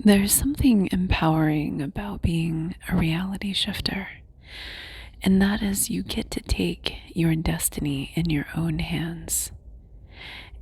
There's something empowering about being a reality shifter, and that is you get to take your destiny in your own hands.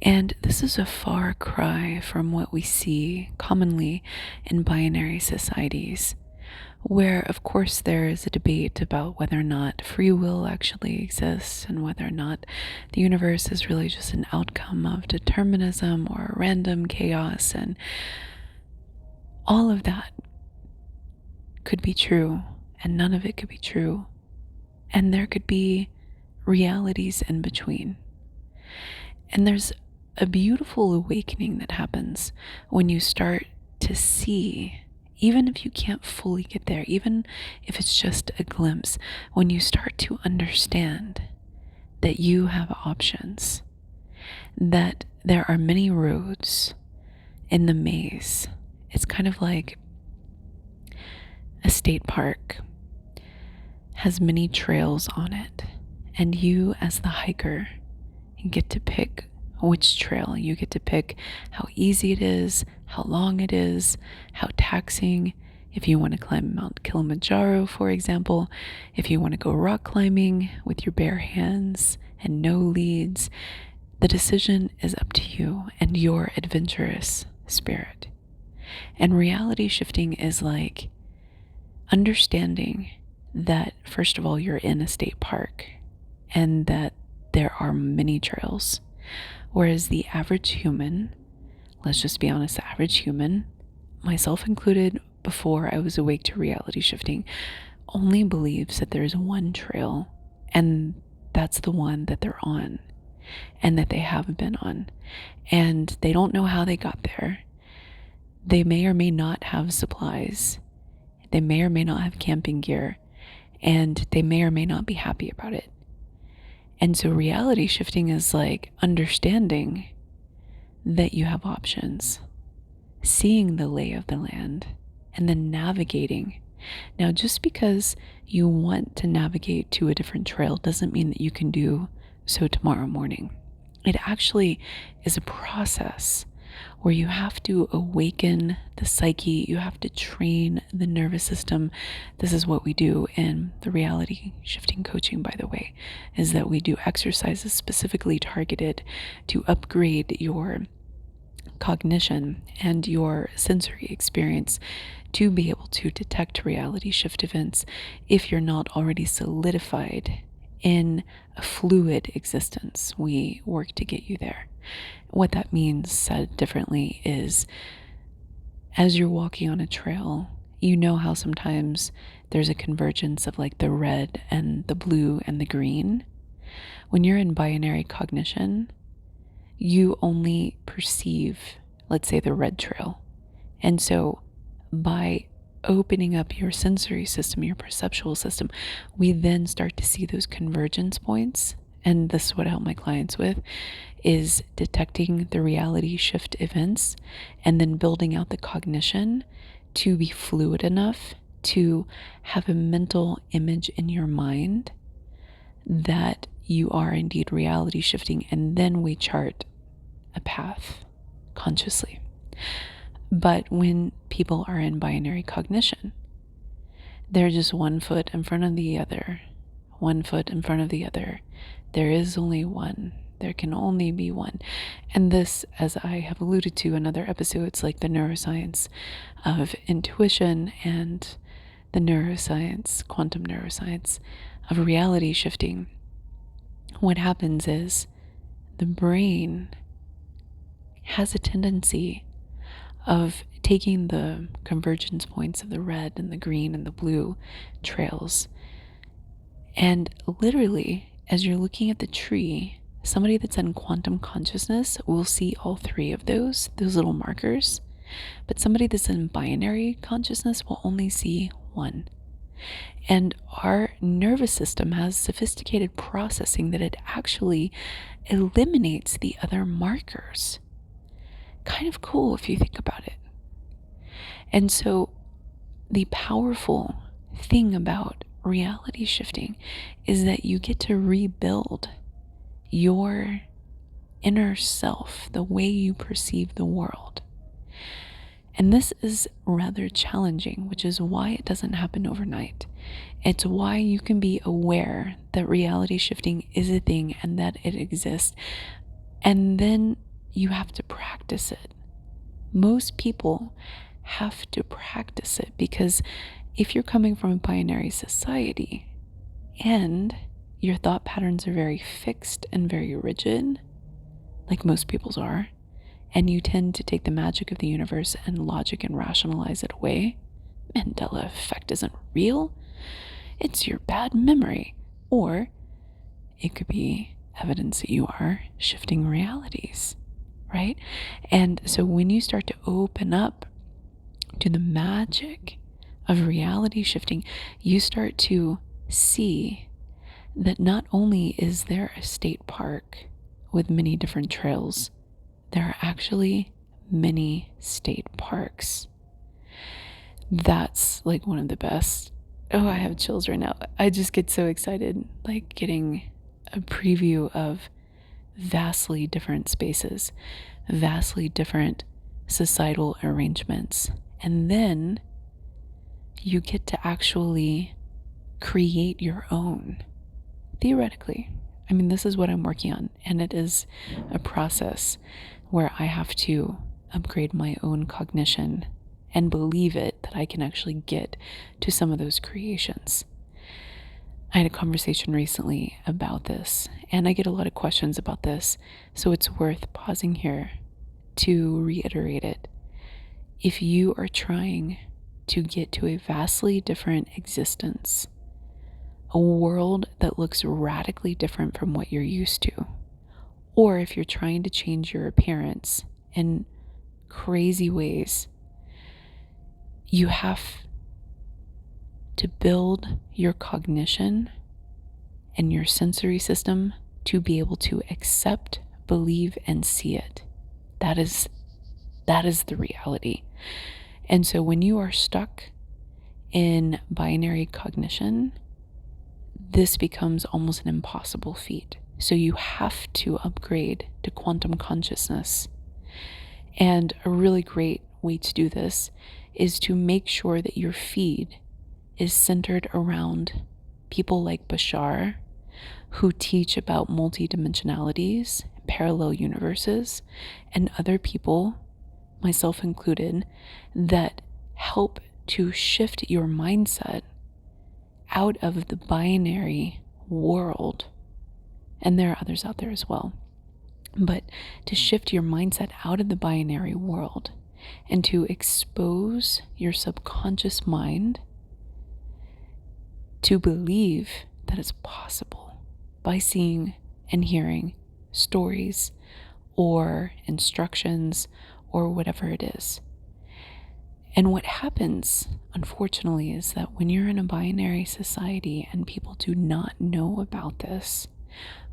And this is a far cry from what we see commonly in binary societies, where, of course, there is a debate about whether or not free will actually exists and whether or not the universe is really just an outcome of determinism or random chaos, and all of that could be true, and none of it could be true. And there could be realities in between. And there's a beautiful awakening that happens when you start to see, even if you can't fully get there, even if it's just a glimpse, when you start to understand that you have options, that there are many roads in the maze. It's kind of like a state park has many trails on it, and you as the hiker get to pick which trail. You get to pick how easy it is, how long it is, how taxing. If you want to climb Mount Kilimanjaro, for example, if you want to go rock climbing with your bare hands and no leads, the decision is up to you and your adventurous spirit. And reality shifting is like understanding that, first of all, you're in a state park and that there are many trails. Whereas the average human, let's just be honest, the average human, myself included, before I was awake to reality shifting, only believes that there's one trail and that's the one that they're on and that they have been on. And they don't know how they got there. They may or may not have supplies. They may or may not have camping gear. And they may or may not be happy about it. And so reality shifting is like understanding that you have options, seeing the lay of the land, and then navigating. Now, just because you want to navigate to a different trail doesn't mean that you can do so tomorrow morning. It actually is a process where you have to awaken the psyche, you have to train the nervous system. This is what we do in the reality shifting coaching, by the way, is that we do exercises specifically targeted to upgrade your cognition and your sensory experience to be able to detect reality shift events if you're not already solidified in a fluid existence. We work to get you there. What that means, said differently, is as you're walking on a trail, you know how sometimes there's a convergence of like the red and the blue and the green. When you're in binary cognition, you only perceive, let's say, the red trail. And so by opening up your sensory system, your perceptual system, we then start to see those convergence points. And this is what I help my clients with, is detecting the reality shift events and then building out the cognition to be fluid enough to have a mental image in your mind that you are indeed reality shifting. And then we chart a path consciously. But when people are in binary cognition, they're just one foot in front of the other, one foot in front of the other. There is only one. There can only be one. And this, as I have alluded to in other episodes, like the neuroscience of intuition and the neuroscience, quantum neuroscience of reality shifting, what happens is the brain has a tendency of taking the convergence points of the red and the green and the blue trails. And literally, as you're looking at the tree, somebody that's in quantum consciousness will see all three of those little markers. But somebody that's in binary consciousness will only see one. And our nervous system has sophisticated processing that it actually eliminates the other markers. Kind of cool if you think about it. And so the powerful thing about reality shifting is that you get to rebuild your inner self, the way you perceive the world. And this is rather challenging, which is why it doesn't happen overnight. It's why you can be aware that reality shifting is a thing and that it exists. And then you have to practice it. Most people have to practice it because if you're coming from a binary society and your thought patterns are very fixed and very rigid, like most people's are, and you tend to take the magic of the universe and logic and rationalize it away, Mandela effect isn't real, it's your bad memory. Or it could be evidence that you are shifting realities, right? And so when you start to open up to the magic of reality shifting, you start to see that not only is there a state park with many different trails, there are actually many state parks. That's like one of the best. Oh, I have chills right now. I just get so excited, like getting a preview of vastly different spaces, vastly different societal arrangements. And then you get to actually create your own, theoretically. I mean, this is what I'm working on, and it is a process where I have to upgrade my own cognition and believe it that I can actually get to some of those creations. I had a conversation recently about this, and I get a lot of questions about this, so it's worth pausing here to reiterate it. If you are trying to get to a vastly different existence, a world that looks radically different from what you're used to, or if you're trying to change your appearance in crazy ways, you have to build your cognition and your sensory system to be able to accept, believe, and see it. That is the reality. And so when you are stuck in binary cognition, this becomes almost an impossible feat. So you have to upgrade to quantum consciousness. And a really great way to do this is to make sure that your feed is centered around people like Bashar, who teach about multidimensionalities, parallel universes, and other people, myself included, that help to shift your mindset out of the binary world. And there are others out there as well. But to shift your mindset out of the binary world and to expose your subconscious mind to believe that it's possible by seeing and hearing stories or instructions or whatever it is. And what happens, unfortunately, is that when you're in a binary society and people do not know about this,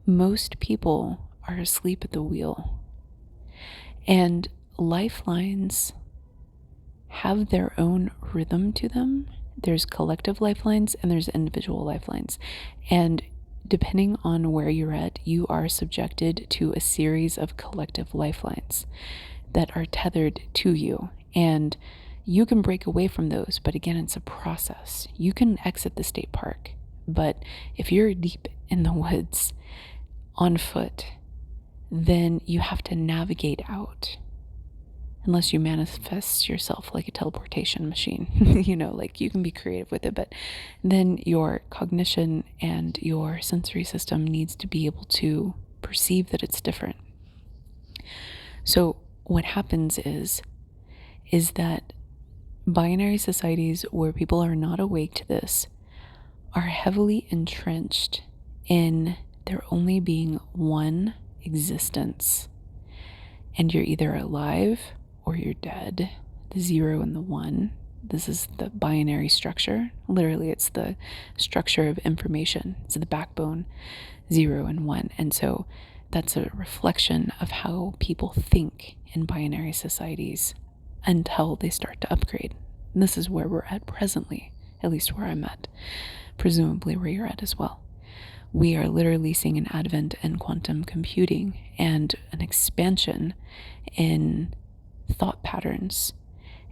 most people are asleep at the wheel. And lifelines have their own rhythm to them. There's collective lifelines and there's individual lifelines. And depending on where you're at, you are subjected to a series of collective lifelines that are tethered to you. And you can break away from those, but again, it's a process. You can exit the state park, but if you're deep in the woods on foot, then you have to navigate out. Unless you manifest yourself like a teleportation machine, like you can be creative with it, but then your cognition and your sensory system needs to be able to perceive that it's different. So what happens is that binary societies where people are not awake to this are heavily entrenched in there only being one existence. And you're either alive or you're dead. The 0 and the 1. This is the binary structure. Literally, it's the structure of information. It's the backbone, 0 and 1. And so that's a reflection of how people think in binary societies until they start to upgrade. And this is where we're at presently, at least where I'm at, presumably where you're at as well. We are literally seeing an advent in quantum computing and an expansion in thought patterns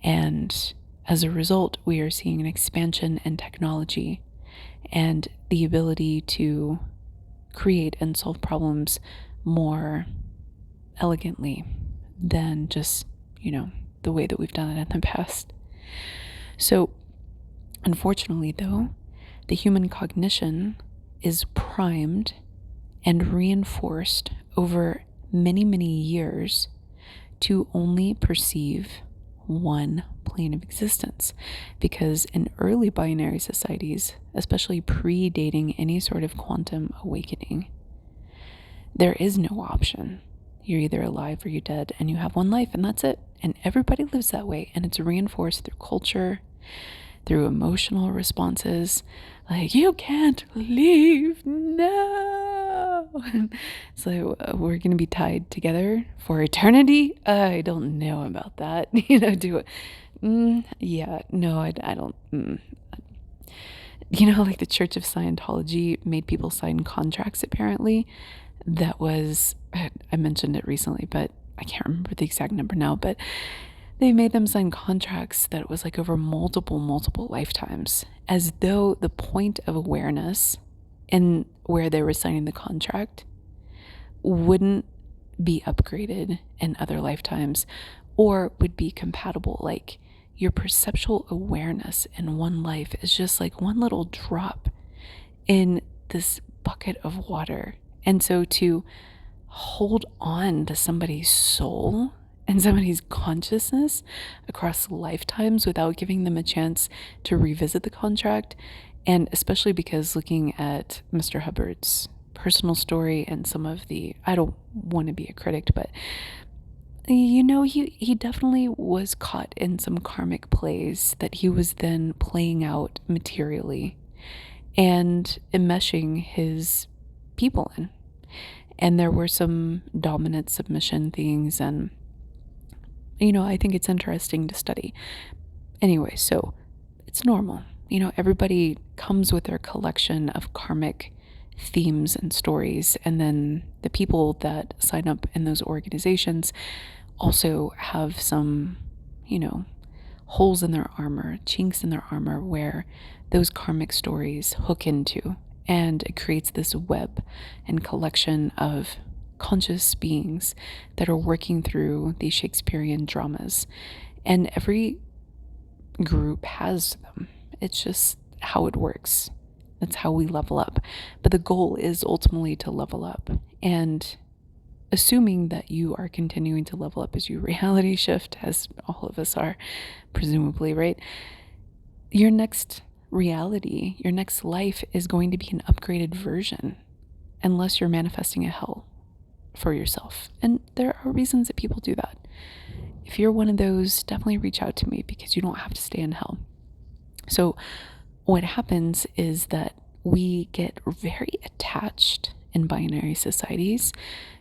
And as a result, we are seeing an expansion in technology and the ability to create and solve problems more elegantly than just, the way that we've done it in the past. So, unfortunately, though, the human cognition is primed and reinforced over many, many years to only perceive one plane of existence. Because in early binary societies, especially predating any sort of quantum awakening, there is no option. You're either alive or you're dead, and you have one life, and that's it. And everybody lives that way, and it's reinforced through culture, through emotional responses, like, you can't leave, no. So we're going to be tied together for eternity. I don't know about that. Yeah, no, I don't. Like the Church of Scientology made people sign contracts, apparently. That was, I mentioned it recently, but I can't remember the exact number now, but they made them sign contracts that was like over multiple lifetimes, as though the point of awareness and where they were signing the contract wouldn't be upgraded in other lifetimes or would be compatible. Like, your perceptual awareness in one life is just like one little drop in this bucket of water. And so to hold on to somebody's soul and somebody's consciousness across lifetimes without giving them a chance to revisit the contract, and especially because looking at Mr. Hubbard's personal story and some of the, I don't want to be a critic, but he definitely was caught in some karmic plays that he was then playing out materially and enmeshing his people in. And there were some dominant submission things, and I think it's interesting to study. Anyway, so it's normal. Everybody comes with their collection of karmic themes and stories, and then the people that sign up in those organizations also have some, holes in their armor, chinks in their armor, where those karmic stories hook into, and it creates this web and collection of conscious beings that are working through these Shakespearean dramas. And every group has them. It's just how it works. That's how we level up. But the goal is ultimately to level up. And assuming that you are continuing to level up as you reality shift, as all of us are, presumably, right? Your next reality, your next life is going to be an upgraded version, unless you're manifesting a hell for yourself. And there are reasons that people do that. If you're one of those, definitely reach out to me, because you don't have to stay in hell. So what happens is that we get very attached in binary societies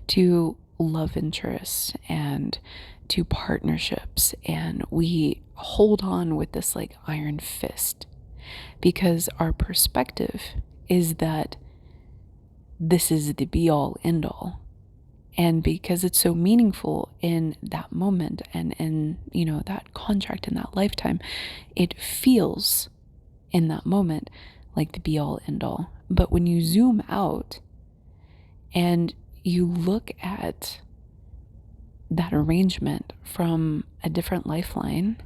to love interests and to partnerships, and we hold on with this like iron fist, because our perspective is that this is the be all end all. And because it's so meaningful in that moment and in, that contract in that lifetime, it feels in that moment like the be all end all. But when you zoom out and you look at that arrangement from a different lifeline,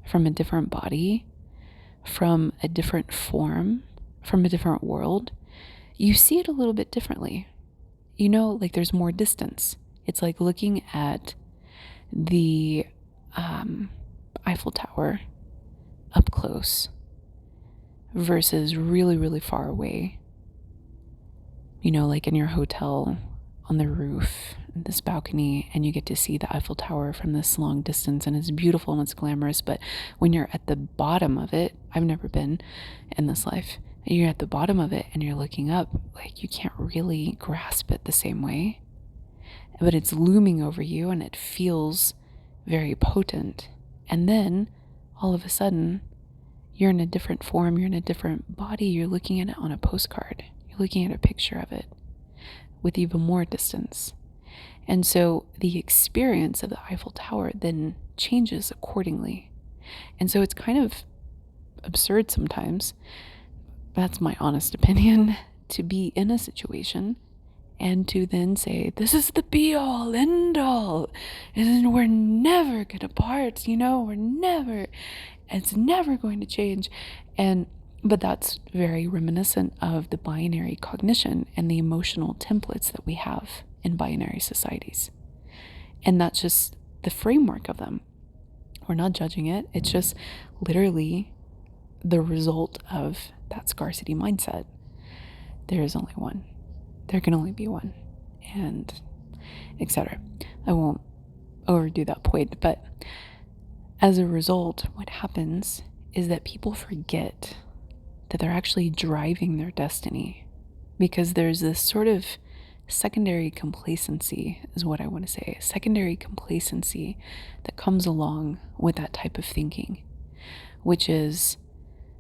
from a different body, from a different form, from a different world, you see it a little bit differently. Like there's more distance. It's like looking at the Eiffel Tower up close versus really, really far away. Like in your hotel on the roof, this balcony, and you get to see the Eiffel Tower from this long distance, and it's beautiful and it's glamorous. But when you're at the bottom of it, I've never been in this life, you're at the bottom of it and you're looking up, like you can't really grasp it the same way, but it's looming over you and it feels very potent. And then all of a sudden you're in a different form, you're in a different body, you're looking at it on a postcard, you're looking at a picture of it with even more distance. And so the experience of the Eiffel Tower then changes accordingly. And so it's kind of absurd sometimes, that's my honest opinion, to be in a situation and to then say, this is the be all, end all, and we're never gonna part, it's never going to change. But that's very reminiscent of the binary cognition and the emotional templates that we have in binary societies. And that's just the framework of them. We're not judging it. It's just literally the result of that scarcity mindset. There is only one. There can only be one. And etc. I won't overdo that point, but as a result, what happens is that people forget that they're actually driving their destiny, because there's this sort of secondary complacency, is what I want to say, secondary complacency that comes along with that type of thinking, which is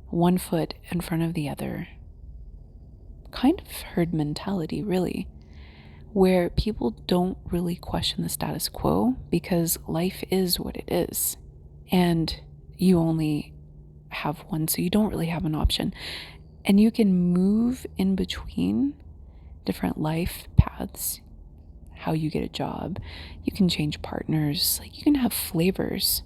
one foot in front of the other, kind of herd mentality, really, where people don't really question the status quo because life is what it is, and you only have one, so you don't really have an option. And you can move in between different life paths, how you get a job, you can change partners, like you can have flavors,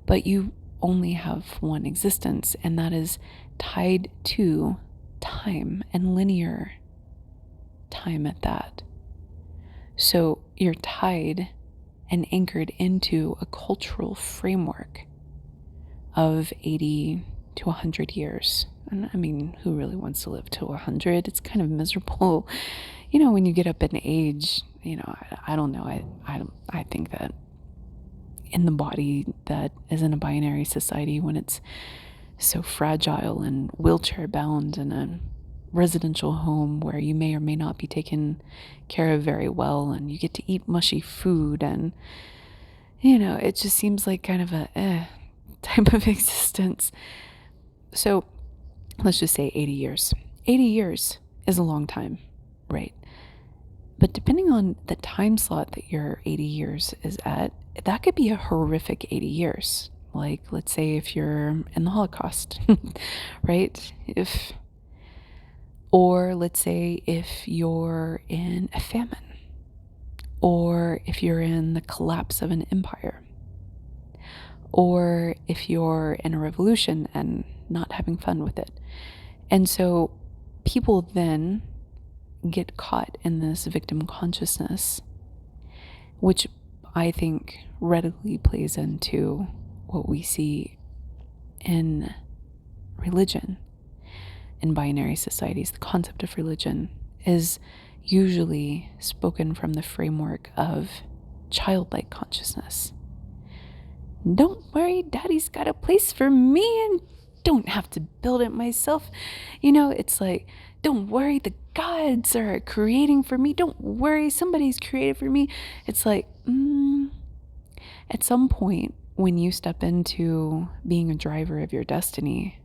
but you only have one existence, and that is tied to time, and linear time at that. So you're tied and anchored into a cultural framework of 80 to 100 years. And I mean, who really wants to live to 100? It's kind of miserable. When you get up in age, I don't know. I think that in the body that is in a binary society, when it's so fragile and wheelchair bound in a residential home where you may or may not be taken care of very well, and you get to eat mushy food, and it just seems like kind of a type of existence. So let's just say 80 years. 80 years is a long time, right? But depending on the time slot that your 80 years is at, that could be a horrific 80 years. Like, let's say if you're in the Holocaust, right? Or let's say if you're in a famine, or if you're in the collapse of an empire, or if you're in a revolution and not having fun with it. And so people then get caught in this victim consciousness, which I think readily plays into what we see in religion. In binary societies, the concept of religion is usually spoken from the framework of childlike consciousness. Don't worry, daddy's got a place for me and don't have to build it myself. It's like, don't worry, the gods are creating for me. Don't worry, somebody's created for me. It's like, at some point when you step into being a driver of your destiny,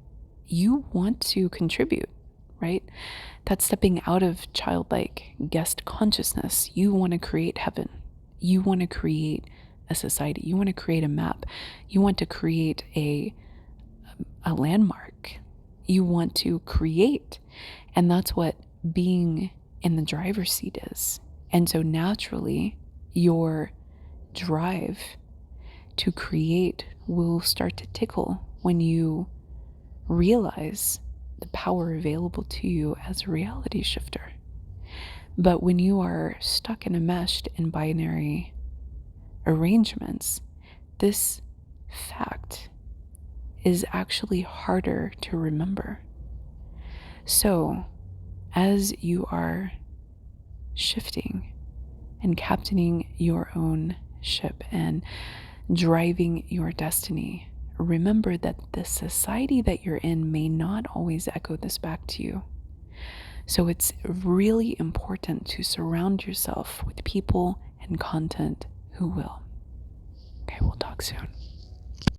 you want to contribute, right? That's stepping out of childlike guest consciousness. You want to create heaven. You want to create a society. You want to create a map. You want to create a landmark. You want to create. And that's what being in the driver's seat is. And so naturally, your drive to create will start to tickle when you realize the power available to you as a reality shifter. But when you are stuck and enmeshed in binary arrangements, this fact is actually harder to remember. So, as you are shifting and captaining your own ship and driving your destiny, remember that the society that you're in may not always echo this back to you. So it's really important to surround yourself with people and content who will. Okay, we'll talk soon.